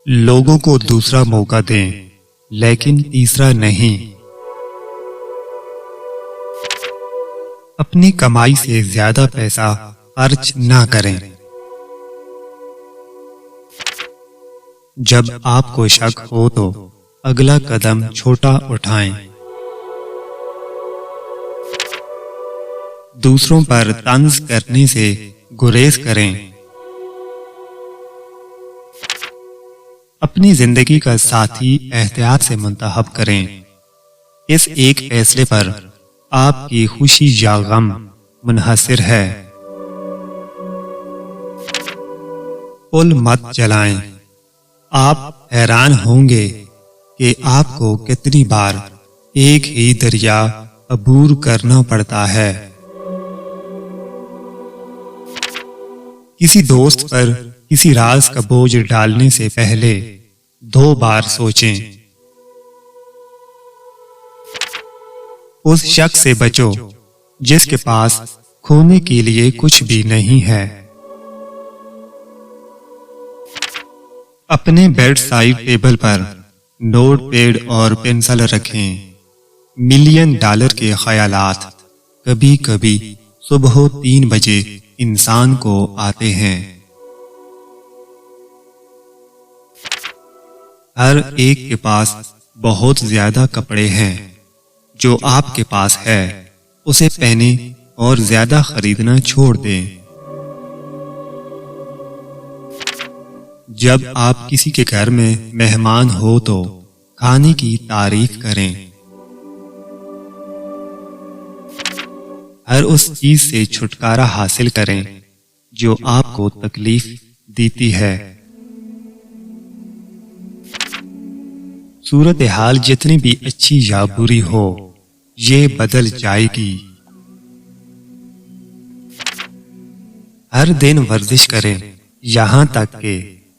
لوگوں کو دوسرا موقع دیں لیکن تیسرا نہیں۔ اپنی کمائی سے زیادہ پیسہ خرچ نہ کریں۔ جب آپ کو شک ہو تو اگلا قدم چھوٹا اٹھائیں۔ دوسروں پر طنز کرنے سے گریز کریں۔ اپنی زندگی کا ساتھی احتیاط سے منتخب کریں۔ اس ایک فیصلے پر آپ کی خوشی یا غم منحصر ہے۔ پل مت جلائیں۔ آپ حیران ہوں گے کہ آپ کو کتنی بار ایک ہی دریا عبور کرنا پڑتا ہے۔ کسی دوست پر کسی راز کا بوجھ ڈالنے سے پہلے 2 بار سوچیں۔ اس شخص سے بچو جس کے پاس کھونے کے لیے کچھ بھی نہیں ہے۔ اپنے بیڈ سائڈ ٹیبل پر نوٹ پیڈ اور پینسل رکھیں۔ $1 ملین کے خیالات کبھی کبھی صبح 3 بجے انسان کو آتے ہیں۔ ہر ایک کے پاس بہت زیادہ کپڑے ہیں۔ جو آپ کے پاس ہے اسے پہنیں اور زیادہ خریدنا چھوڑ دیں۔ جب آپ کسی کے گھر میں مہمان ہو تو کھانے کی تعریف کریں۔ ہر اس چیز سے چھٹکارا حاصل کریں جو آپ کو تکلیف دیتی ہے۔ صورتحال جتنی بھی اچھی یا بری ہو یہ بدل جائے گی۔ ہر دن ورزش کریں یہاں تک کہ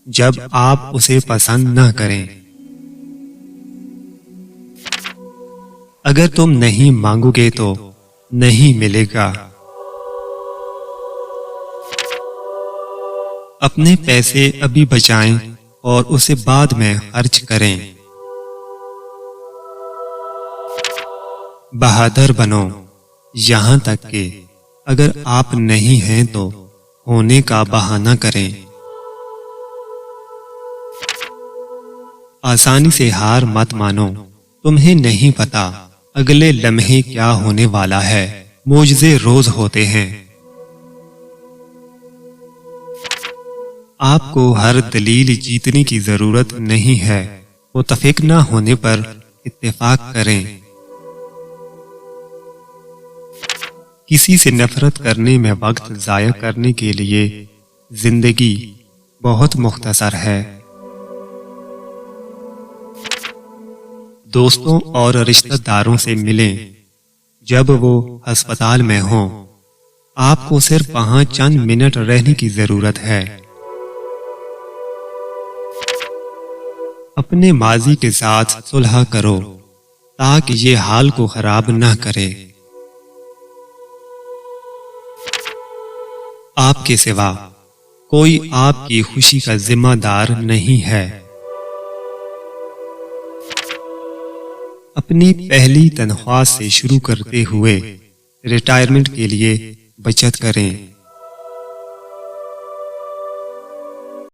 جب آپ اسے پسند نہ کریں۔ اگر تم نہیں مانگو گے تو نہیں ملے گا۔ اپنے پیسے ابھی بچائیں اور اسے بعد میں خرچ کریں۔ بہادر بنو یہاں تک کہ اگر آپ نہیں ہیں تو ہونے کا بہانہ کریں۔ آسانی سے ہار مت مانو۔ تمہیں نہیں پتا اگلے لمحے کیا ہونے والا ہے۔ معجزے روز ہوتے ہیں۔ آپ کو ہر دلیل جیتنے کی ضرورت نہیں ہے۔ متفق نہ ہونے پر اتفاق کریں۔ کسی سے نفرت کرنے میں وقت ضائع کرنے کے لیے زندگی بہت مختصر ہے۔ دوستوں اور رشتہ داروں سے ملیں جب وہ ہسپتال میں ہوں۔ آپ کو صرف وہاں چند منٹ رہنے کی ضرورت ہے۔ اپنے ماضی کے ساتھ صلح کرو تاکہ یہ حال کو خراب نہ کرے۔ آپ کے سوا کوئی آپ کی خوشی کا ذمہ دار نہیں ہے۔ اپنی پہلی تنخواہ سے شروع کرتے ہوئے ریٹائرمنٹ کے لیے بچت کریں۔